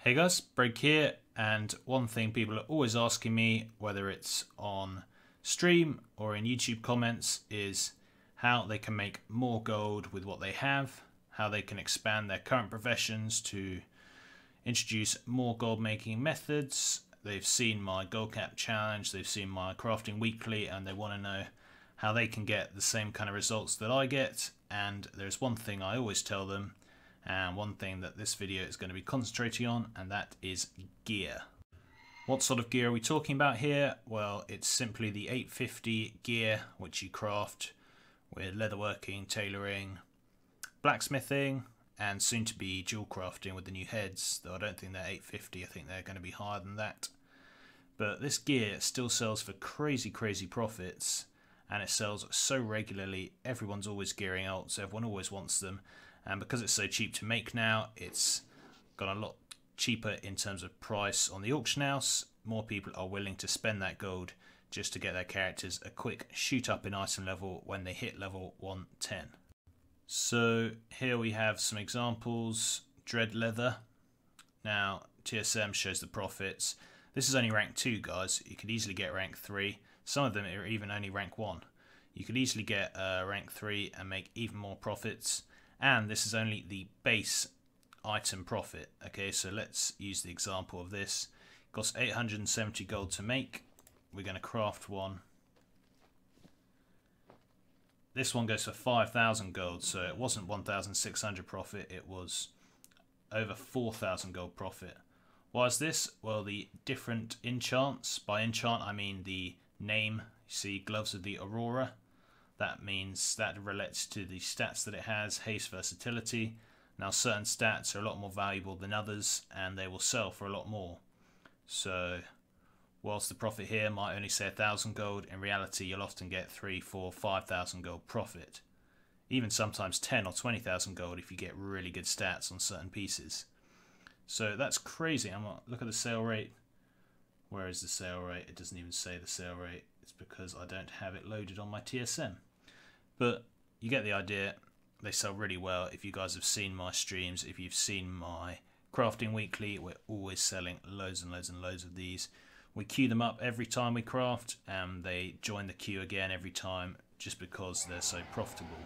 Hey guys, Break here, and one thing people are always asking me, whether it's on stream or in YouTube comments, is how they can make more gold with what they have, how they can expand their current professions to introduce more gold making methods. They've seen my gold cap challenge, they've seen my crafting weekly, and they want to know how they can get the same kind of results that I get. And there's one thing I always tell them, and one thing that this video is going to be concentrating on, and that is gear. What sort of gear are we talking about here? Well, it's simply the 850 gear which you craft with leatherworking, tailoring, blacksmithing, and soon to be jewel crafting with the new heads, though I don't think they're 850, I think they're going to be higher than that. But this gear still sells for crazy profits, and it sells so regularly. Everyone's always gearing out, so everyone always wants them. And because it's so cheap to make now, it's got a lot cheaper in terms of price on the auction house. More people are willing to spend that gold just to get their characters a quick shoot up in item level when they hit level 110. So here we have some examples. Dread leather. Now TSM shows the profits. This is only rank 2, guys. You could easily get rank 3. Some of them are even only rank 1. You could easily get rank 3 and make even more profits. And this is only the base item profit. Okay, so let's use the example of this. It costs 870 gold to make. We're going to craft one. This one goes for 5,000 gold, so it wasn't 1,600 profit, it was over 4,000 gold profit. Why is this? Well, the different enchants, by enchant I mean the name. You see, Gloves of the Aurora. That means that relates to the stats that it has, haste, versatility. Now certain stats are a lot more valuable than others, and they will sell for a lot more. So whilst the profit here might only say 1,000 gold, in reality you'll often get 3, 4, 5,000 gold profit. Even sometimes 10 or 20,000 gold if you get really good stats on certain pieces. So that's crazy. Look at the sale rate. Where is the sale rate? It doesn't even say the sale rate. It's because I don't have it loaded on my TSM. But you get the idea. They sell really well. If you guys have seen my streams, if you've seen my crafting weekly, we're always selling loads and loads and loads of these. We queue them up every time we craft, and they join the queue again every time just because they're so profitable.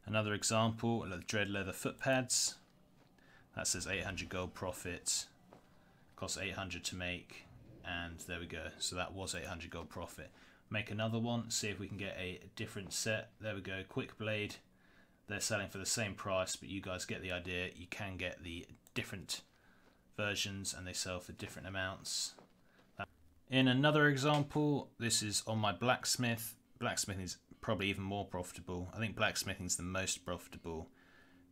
Another example, Dread leather foot pads. That says 800 gold profit. Costs 800 to make, and there we go. So that was 800 gold profit. Make another one, see if we can get a different set. There we go, Quick Blade. They're selling for the same price, but you guys get the idea. You can get the different versions and they sell for different amounts. In another example, this is on my blacksmith. Blacksmithing is probably even more profitable. I think blacksmithing is the most profitable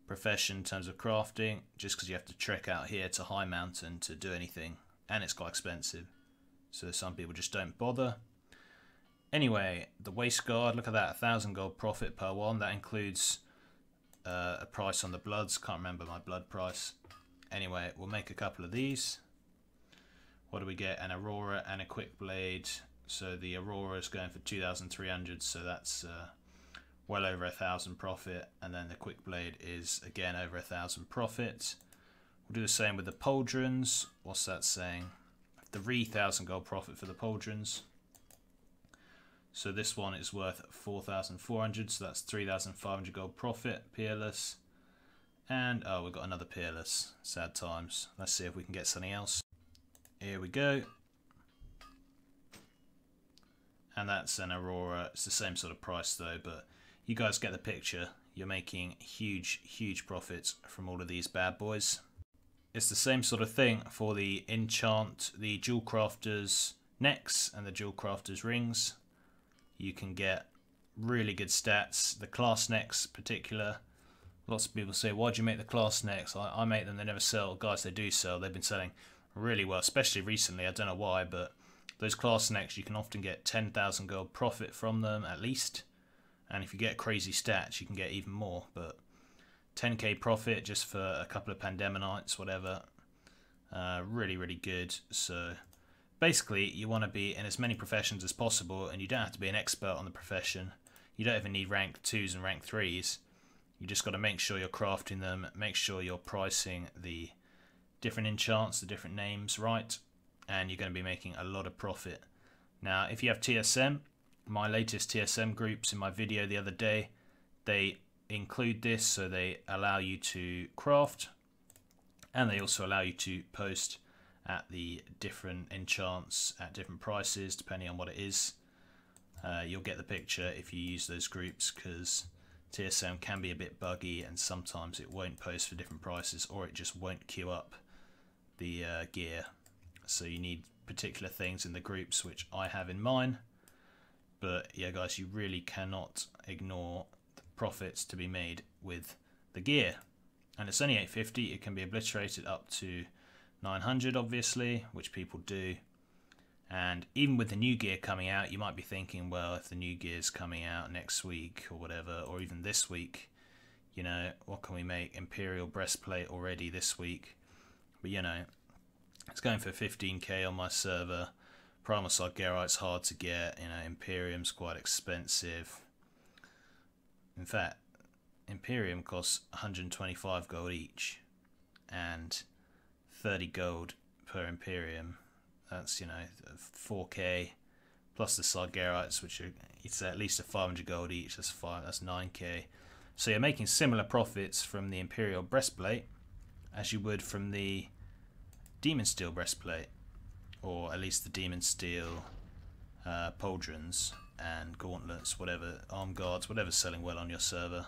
profession in terms of crafting, just because you have to trek out here to High Mountain to do anything, and it's quite expensive. So some people just don't bother. Anyway, the waist guard, look at that, 1,000 gold profit per one. That includes a price on the bloods. Can't remember my blood price. Anyway, we'll make a couple of these. What do we get? An Aurora and a Quick Blade. So the Aurora is going for 2,300, so that's well over 1,000 profit. And then the Quick Blade is again over 1,000 profit. We'll do the same with the pauldrons. What's that saying? 3,000 gold profit for the pauldrons. So this one is worth 4,400, so that's 3,500 gold profit, peerless. And oh, we've got another peerless. Sad times. Let's see if we can get something else. Here we go. And that's an Aurora. It's the same sort of price though, but you guys get the picture. You're making huge profits from all of these bad boys. It's the same sort of thing for the enchant, the jewel crafters necks and the jewel crafters rings. You can get really good stats. The class necks particular. Lots of people say, why do you make the class necks? I make them, they never sell. Guys, they do sell. They've been selling really well, especially recently. I don't know why, but those class necks, you can often get 10,000 gold profit from them at least. And if you get crazy stats, you can get even more. But 10k profit just for a couple of pandemonites, whatever. Really good. So basically, you want to be in as many professions as possible, and you don't have to be an expert on the profession. You don't even need rank 2s and rank 3s. You just got to make sure you're crafting them, make sure you're pricing the different enchants, the different names right, and you're going to be making a lot of profit. Now, if you have TSM, my latest TSM groups in my video the other day, they include this, so they allow you to craft, and they also allow you to post at the different enchants at different prices depending on what it is. You'll get the picture if you use those groups, because TSM can be a bit buggy and sometimes it won't post for different prices, or it just won't queue up the gear. So you need particular things in the groups, which I have in mine. But yeah guys, you really cannot ignore the profits to be made with the gear. And it's only 850, it can be obliterated up to 900 obviously, which people do. And even with the new gear coming out, you might be thinking, well, if the new gear's coming out next week or whatever, or even this week, you know, what can we make? Imperial breastplate already this week. But you know, it's going for 15k on my server. Primal Sargerite's hard to get, you know, Imperium's quite expensive. In fact, Imperium costs 125 gold each, and 30 gold per Imperium. That's, you know, 4k plus the Sargerites, which are, it's at least a 500 gold each. That's 9k. So you're making similar profits from the Imperial breastplate as you would from the Demon Steel breastplate, or at least the Demon Steel pauldrons and gauntlets, whatever, arm guards, whatever's selling well on your server.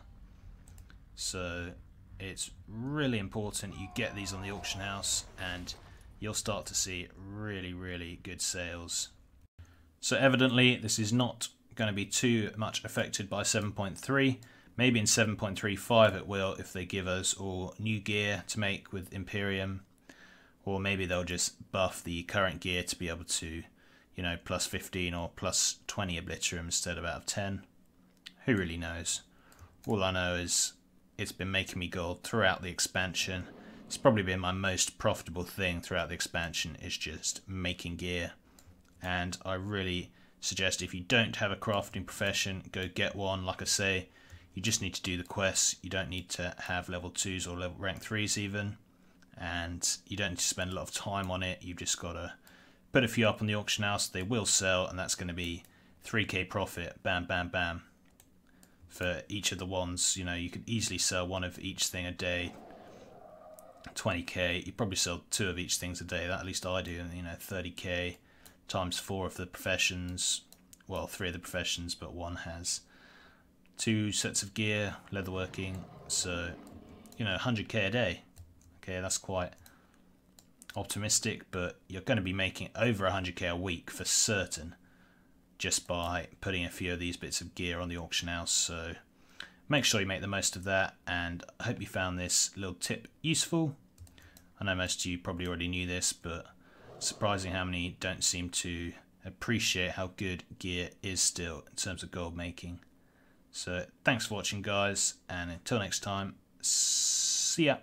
So it's really important you get these on the auction house, and you'll start to see really good sales. So evidently this is not going to be too much affected by 7.3. Maybe in 7.35 it will, if they give us all new gear to make with Imperium, or maybe they'll just buff the current gear to be able to, you know, plus 15 or plus 20 Obliterum instead of out of 10. Who really knows? All I know is it's been making me gold throughout the expansion. It's probably been my most profitable thing throughout the expansion, is just making gear. And I really suggest, if you don't have a crafting profession, go get one. Like I say, you just need to do the quests. You don't need to have level 2s or level rank 3s even. And you don't need to spend a lot of time on it. You've just got to put a few up on the auction house. They will sell, and that's going to be 3k profit. Bam, bam, bam. For each of the ones, you know, you could easily sell one of each thing a day. 20k. You probably sell 2 of each things a day. That, at least I do. You know, 30k times 4 of the professions. Well, 3 of the professions, but one has 2 sets of gear, leatherworking. So, you know, 100k a day. Okay, that's quite optimistic, but you're going to be making over 100k a week for certain, just by putting a few of these bits of gear on the auction house. So make sure you make the most of that, and I hope you found this little tip useful. I know most of you probably already knew this, but surprising how many don't seem to appreciate how good gear is still in terms of gold making. So thanks for watching guys, and until next time, see ya.